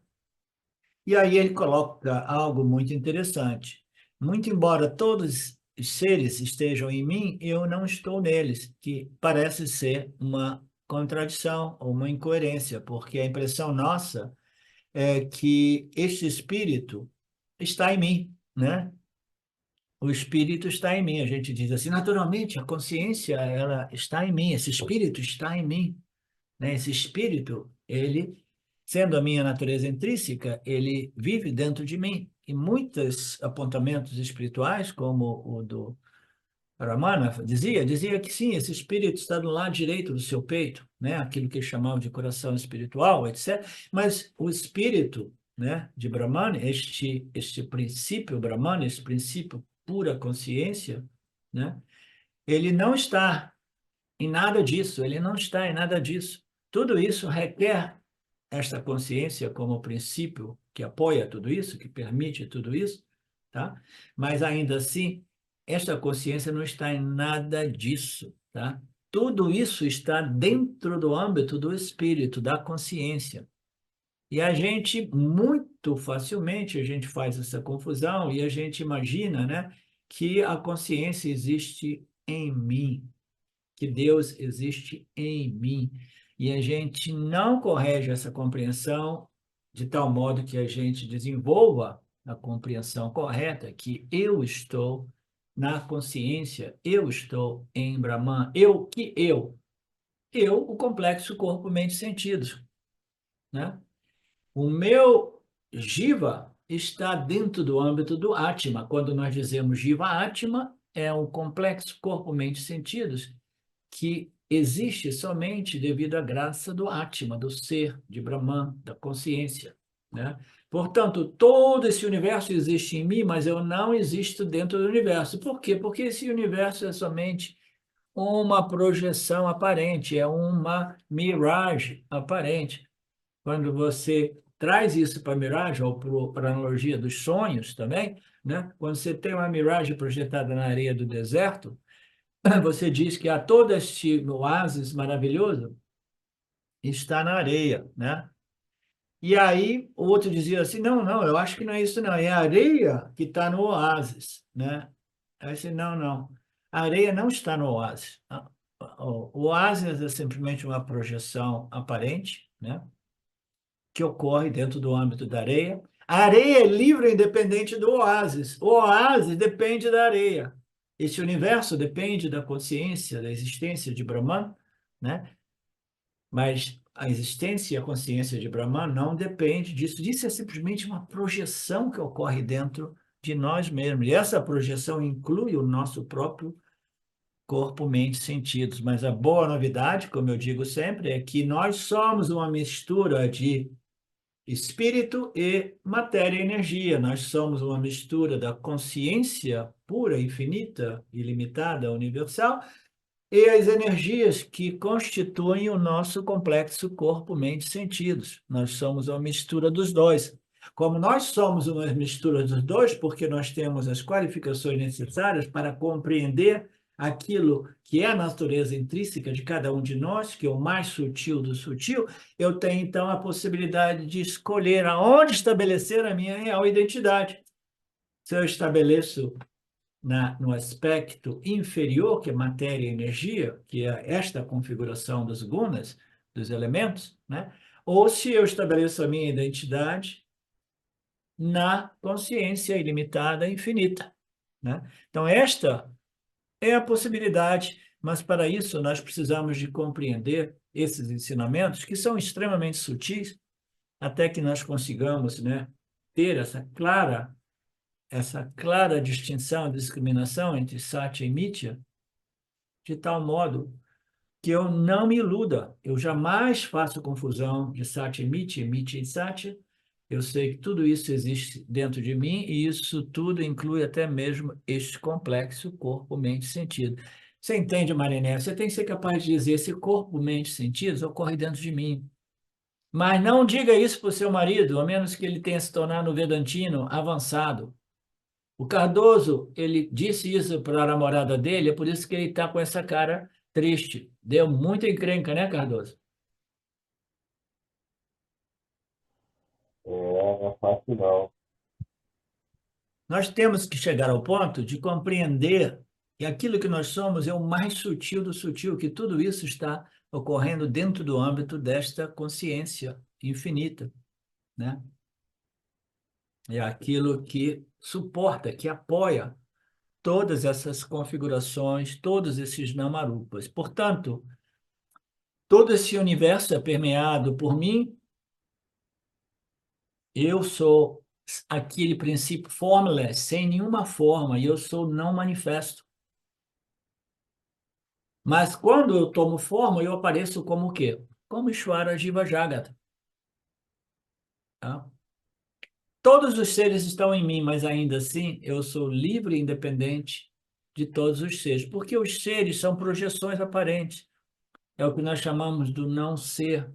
Speaker 1: E aí ele coloca algo muito interessante. Muito embora todos os seres estejam em mim, eu não estou neles, que parece ser uma contradição ou uma incoerência, porque a impressão nossa é que este espírito está em mim, né? O espírito está em mim. A gente diz assim, naturalmente, a consciência, ela está em mim, esse espírito está em mim, né? Esse espírito, ele, sendo a minha natureza intrínseca, ele vive dentro de mim. E muitos apontamentos espirituais, como o do Ramana dizia que sim, esse espírito está do lado direito do seu peito, né? Aquilo que chamavam de coração espiritual, etc. Mas o espírito, né, de Brahman, este princípio Brahman, esse princípio pura consciência, né? Ele não está em nada disso, ele não está em nada disso. Tudo isso requer esta consciência como princípio que apoia tudo isso, que permite tudo isso, tá? Mas ainda assim, esta consciência não está em nada disso, tá? Tudo isso está dentro do âmbito do espírito, da consciência. E a gente, muito facilmente, a gente faz essa confusão e a gente imagina, né, que a consciência existe em mim, que Deus existe em mim. E a gente não corrige essa compreensão de tal modo que a gente desenvolva a compreensão correta que eu estou na consciência, eu estou em Brahman, eu, o complexo corpo, mente, sentidos, né? O meu Jiva está dentro do âmbito do Atma. Quando nós dizemos Jiva Atma, é um complexo corpo, mente, sentidos que existe somente devido à graça do Atma, do ser, de Brahman, da consciência, né? Portanto, todo esse universo existe em mim, mas eu não existo dentro do universo. Por quê? Porque esse universo é somente uma projeção aparente, é uma miragem aparente. Quando você traz isso para a miragem, ou para a analogia dos sonhos também, né? Quando você tem uma miragem projetada na areia do deserto, você diz que há todo este oásis maravilhoso está na areia, né? E aí o outro dizia assim, não, não, eu acho que não é isso não, é a areia que está no oásis, né? Aí eu disse, não, não, a areia não está no oásis. O oásis é simplesmente uma projeção aparente, né? Que ocorre dentro do âmbito da areia. A areia é livre e independente do oásis. O oásis depende da areia. Esse universo depende da consciência, da existência de Brahman, né? Mas a existência e a consciência de Brahman não depende disso. Isso é simplesmente uma projeção que ocorre dentro de nós mesmos. E essa projeção inclui o nosso próprio corpo, mente, sentidos. Mas a boa novidade, como eu digo sempre, é que nós somos uma mistura de espírito e matéria e energia. Nós somos uma mistura da consciência pura, infinita, ilimitada, universal, e as energias que constituem o nosso complexo corpo, mente e sentidos. Nós somos uma mistura dos dois. Como nós somos uma mistura dos dois, porque nós temos as qualificações necessárias para compreender aquilo que é a natureza intrínseca de cada um de nós, que é o mais sutil do sutil, eu tenho então a possibilidade de escolher aonde estabelecer a minha real identidade. Se eu estabeleço no aspecto inferior, que é matéria e energia, que é esta configuração dos gunas, dos elementos, né? Ou se eu estabeleço a minha identidade na consciência ilimitada e infinita, né? Então, esta é a possibilidade, mas para isso nós precisamos de compreender esses ensinamentos, que são extremamente sutis, até que nós consigamos, né, ter essa clara distinção, discriminação entre Satya e Mithya, de tal modo que eu não me iluda. Eu jamais faço confusão de Satya e Mithya, Mithya e Satya. Eu sei que tudo isso existe dentro de mim e isso tudo inclui até mesmo este complexo corpo, mente, sentido. Você entende, Mariné? Você tem que ser capaz de dizer esse corpo, mente, sentidos ocorre dentro de mim. Mas não diga isso para o seu marido, a menos que ele tenha se tornado um vedantino avançado. O Cardoso, ele disse isso para a namorada dele, é por isso que ele está com essa cara triste. Deu muita encrenca, né, Cardoso?
Speaker 2: Não é fácil não.
Speaker 1: Nós temos que chegar ao ponto de compreender que aquilo que nós somos é o mais sutil do sutil, que tudo isso está ocorrendo dentro do âmbito desta consciência infinita, né? É aquilo que suporta, que apoia todas essas configurações, todos esses namarupas. Portanto, todo esse universo é permeado por mim. Eu sou aquele princípio formless, sem nenhuma forma, e eu sou não manifesto. Mas quando eu tomo forma, eu apareço como o quê? Como Ishvara Jiva Jagata. Tá? Todos os seres estão em mim, mas ainda assim eu sou livre e independente de todos os seres, porque os seres são projeções aparentes. É o que nós chamamos do não ser,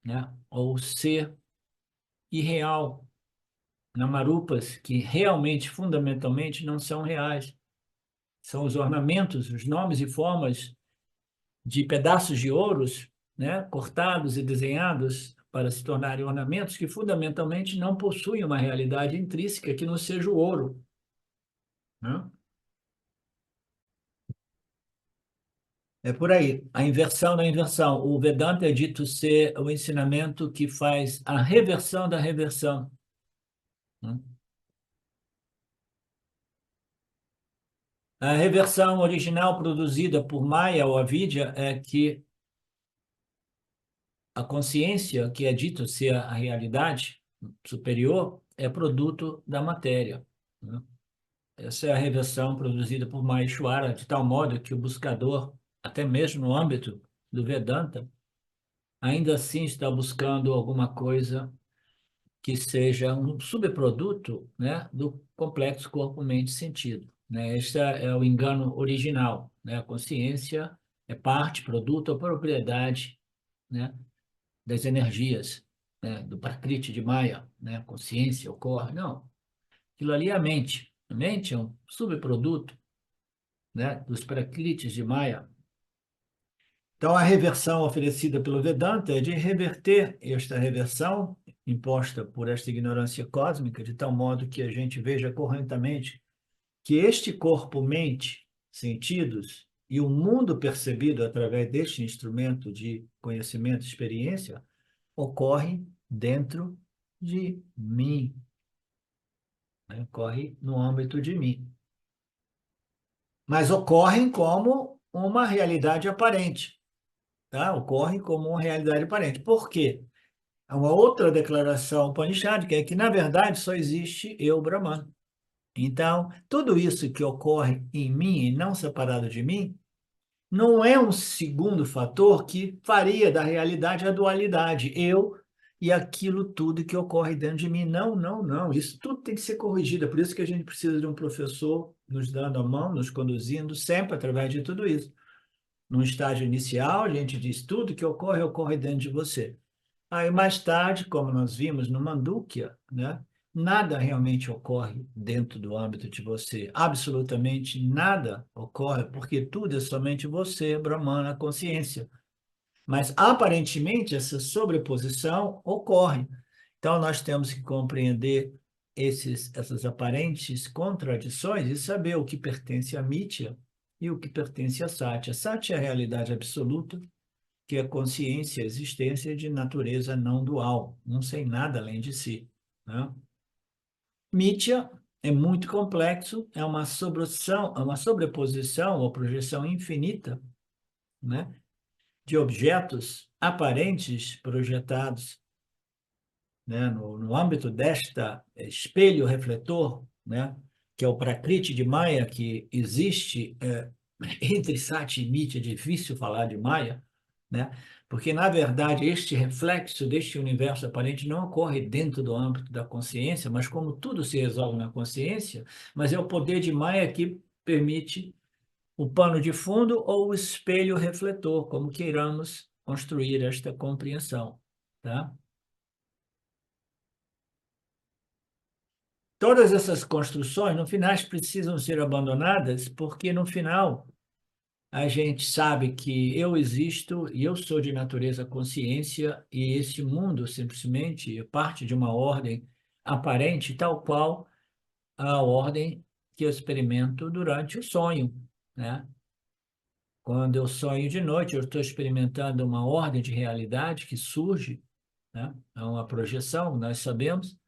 Speaker 1: né? Ou ser irreal. Namarupas que realmente, fundamentalmente, não são reais. São os ornamentos, os nomes e formas de pedaços de ouros, né, cortados e desenhados para se tornarem ornamentos que fundamentalmente não possuem uma realidade intrínseca que não seja o ouro, né? É por aí, a inversão da inversão. O Vedanta é dito ser o ensinamento que faz a reversão da reversão, né? A reversão original produzida por Maya ou Avidya é que a consciência, que é dito ser a realidade superior, é produto da matéria, né? Essa é a reversão produzida por Maheshwara, de tal modo que o buscador, até mesmo no âmbito do Vedanta, ainda assim está buscando alguma coisa que seja um subproduto, né, do complexo corpo-mente-sentido, né? Este é o engano original, né? A consciência é parte, produto ou propriedade, né, das energias, né, do Prakriti de Maya, né? A consciência ocorre. Não, aquilo ali é a mente. A mente é um subproduto, né, dos Prakritis de Maya. Então, a reversão oferecida pelo Vedanta é de reverter esta reversão imposta por esta ignorância cósmica, de tal modo que a gente veja corretamente que este corpo, mente, sentidos e o mundo percebido através deste instrumento de conhecimento e experiência ocorre dentro de mim, né? Ocorre no âmbito de mim. Mas ocorrem como uma realidade aparente, tá? Ocorrem como uma realidade aparente. Por quê? É uma outra declaração upanishádica é que, na verdade, só existe eu, Brahman. Então, tudo isso que ocorre em mim e não separado de mim, não é um segundo fator que faria da realidade a dualidade, eu e aquilo tudo que ocorre dentro de mim. Não, não, não. Isso tudo tem que ser corrigido. É por isso que a gente precisa de um professor nos dando a mão, nos conduzindo sempre através de tudo isso. No estágio inicial, a gente diz tudo que ocorre, ocorre dentro de você. Aí, mais tarde, como nós vimos no Mandukya, né, nada realmente ocorre dentro do âmbito de você. Absolutamente nada ocorre, porque tudo é somente você, Brahmana, a consciência. Mas, aparentemente, essa sobreposição ocorre. Então, nós temos que compreender essas aparentes contradições e saber o que pertence a Mithya e o que pertence a Satya. Satya é a realidade absoluta, que é consciência, existência de natureza não dual, não sem nada além de si, né? Mithya é muito complexo, é uma sobreposição ou projeção infinita, né, de objetos aparentes projetados, né, no âmbito desta espelho refletor, né, que é o Prakriti de Maya, que existe entre Sati e Mithya, é difícil falar de Maya, né? Porque, na verdade, este reflexo deste universo aparente não ocorre dentro do âmbito da consciência, mas como tudo se resolve na consciência, mas é o poder de Maya que permite o pano de fundo ou o espelho refletor, como queiramos construir esta compreensão, tá? Todas essas construções, no final, precisam ser abandonadas, porque no final a gente sabe que eu existo e eu sou de natureza consciência, e esse mundo simplesmente é parte de uma ordem aparente, tal qual a ordem que eu experimento durante o sonho, né? Quando eu sonho de noite, eu estou experimentando uma ordem de realidade que surge, né? É uma projeção, nós sabemos.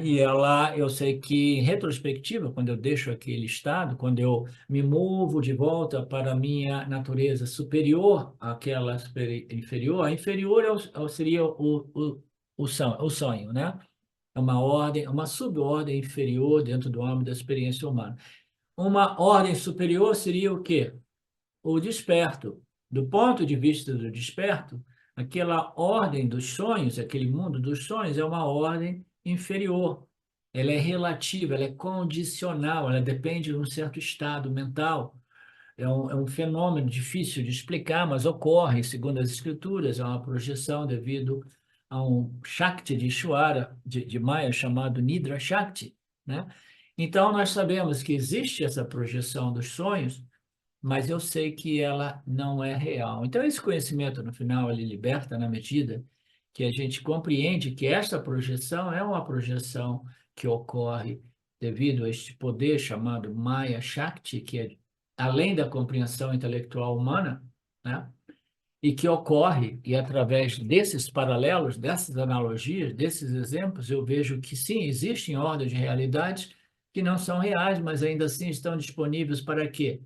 Speaker 1: E ela, eu sei que em retrospectiva, quando eu deixo aquele estado, quando eu me movo de volta para a minha natureza superior àquela inferior, a inferior seria o sonho, né? É uma ordem, uma subordem inferior dentro do âmbito da experiência humana. Uma ordem superior seria o quê? O desperto. Do ponto de vista do desperto, aquela ordem dos sonhos, aquele mundo dos sonhos, é uma ordem inferior. Ela é relativa, ela é condicional, ela depende de um certo estado mental. É um fenômeno difícil de explicar, mas ocorre, segundo as escrituras, é uma projeção devido a um Shakti de Ishvara, de Maya, chamado Nidra Shakti, né? Então, nós sabemos que existe essa projeção dos sonhos, mas eu sei que ela não é real. Então, esse conhecimento, no final, ele liberta na medida que a gente compreende que esta projeção é uma projeção que ocorre devido a este poder chamado Maya Shakti, que é além da compreensão intelectual humana, né? E que ocorre, e através desses paralelos, dessas analogias, desses exemplos, eu vejo que sim, existem ordens de realidades que não são reais, mas ainda assim estão disponíveis para quê?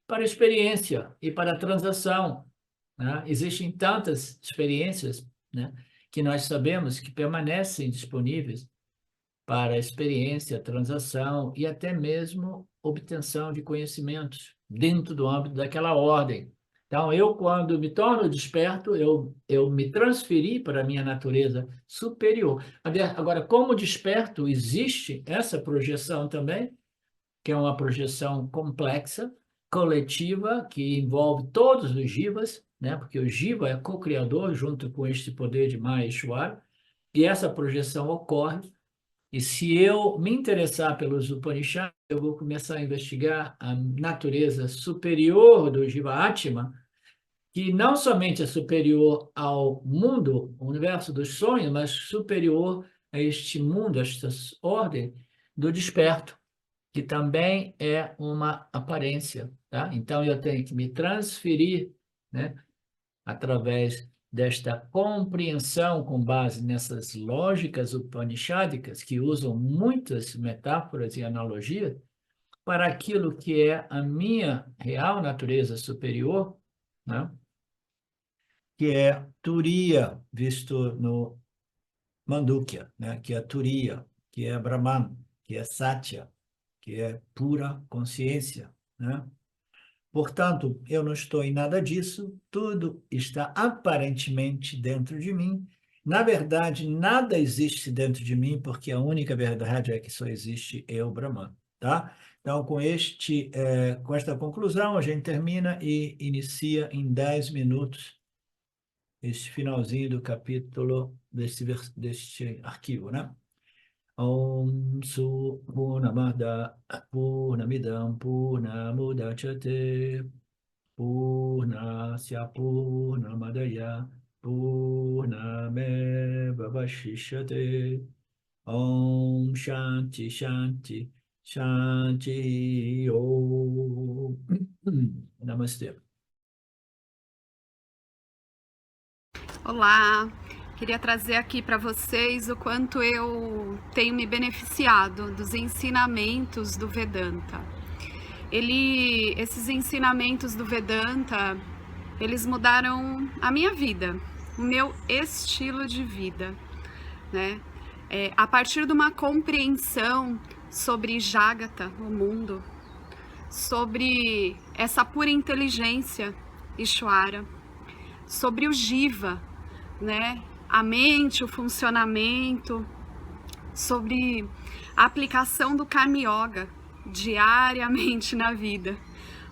Speaker 1: Para a experiência e para a transação, né? Existem tantas experiências, né, que nós sabemos que permanecem disponíveis para a experiência, transação e até mesmo obtenção de conhecimentos dentro do âmbito daquela ordem. Então, eu, quando me torno desperto, eu me transferi para a minha natureza superior. Agora, como desperto, existe essa projeção também, que é uma projeção complexa, coletiva, que envolve todos os jivas, né? Porque o jiva é co-criador junto com este poder de Maheshwara, e essa projeção ocorre e se eu me interessar pelos Upanishads, eu vou começar a investigar a natureza superior do Jiva Atma, que não somente é superior ao mundo, ao universo dos sonhos, mas superior a este mundo, a esta ordem do desperto, que também é uma aparência, tá? Então eu tenho que me transferir, né, através desta compreensão com base nessas lógicas upanishádicas, que usam muitas metáforas e analogias, para aquilo que é a minha real natureza superior, né? Que é Turiya, visto no Mandukya, né? Que é Turiya, que é Brahman, que é Satya, que é pura consciência, né? Portanto, eu não estou em nada disso, tudo está aparentemente dentro de mim. Na verdade, nada existe dentro de mim, porque a única verdade é que só existe eu, Brahman, tá? Então, com esta conclusão, a gente termina e inicia em 10 minutos este finalzinho do capítulo deste arquivo, né? Om Su Purnamada Purnamidam Purnamudachyate Purnasya Purnamadaya Purnameva Vashishyate Om Shanti Shanti Shanti Om Namastê.
Speaker 2: Olá, queria trazer aqui para vocês o quanto eu tenho me beneficiado dos ensinamentos do Vedanta. Esses ensinamentos do Vedanta, eles mudaram a minha vida, o meu estilo de vida, né? A partir de uma compreensão sobre Jagata, o mundo, sobre essa pura inteligência Ishvara, sobre o Jiva, né? A mente, o funcionamento, sobre a aplicação do Karma Yoga diariamente na vida,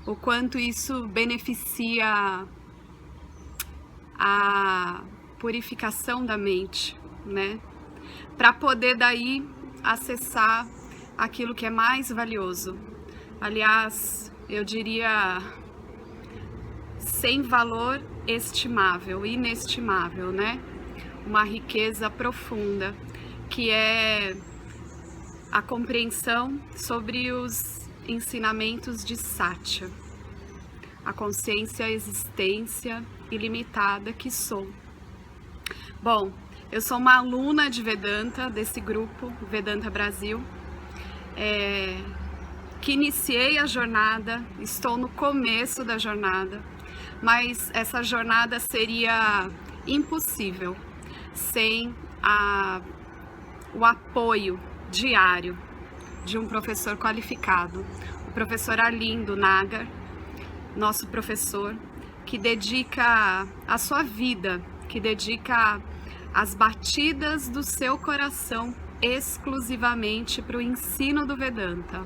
Speaker 2: o quanto isso beneficia a purificação da mente, né? Para poder daí acessar aquilo que é mais valioso. Aliás, eu diria sem valor estimável, inestimável, né? Uma riqueza profunda, que é a compreensão sobre os ensinamentos de Satya, a consciência, a existência ilimitada que sou. Bom, eu sou uma aluna de Vedanta, desse grupo Vedanta Brasil, que iniciei a jornada, estou no começo da jornada, mas essa jornada seria impossível sem o apoio diário de um professor qualificado, o professor Arlindo Nagar, nosso professor, que dedica a sua vida, que dedica as batidas do seu coração exclusivamente para o ensino do Vedanta.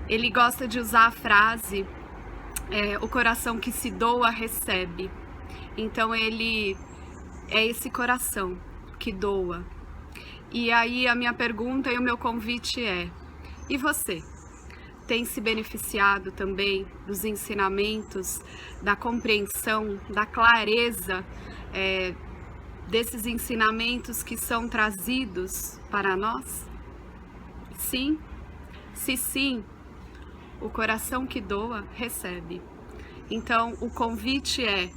Speaker 2: Ele gosta de usar a frase o coração que se doa recebe. Então ele é esse coração que doa. E aí a minha pergunta e o meu convite é: e você? Tem se beneficiado também dos ensinamentos, da compreensão, da clareza desses ensinamentos que são trazidos para nós? Sim? Se sim, o coração que doa, recebe. Então, o convite é,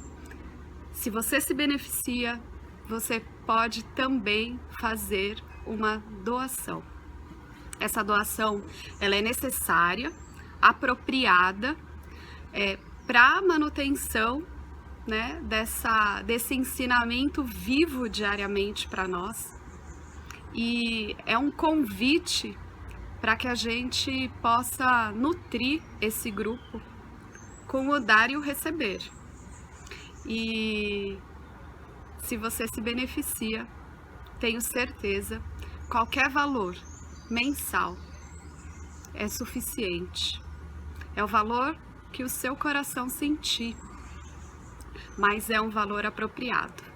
Speaker 2: se você se beneficia, você pode também fazer uma doação. Essa doação, ela é necessária, apropriada, para a manutenção, né, desse ensinamento vivo diariamente para nós. E é um convite para que a gente possa nutrir esse grupo com o dar e o receber. E se você se beneficia, tenho certeza, qualquer valor mensal é suficiente. É o valor que o seu coração sentir, mas é um valor apropriado.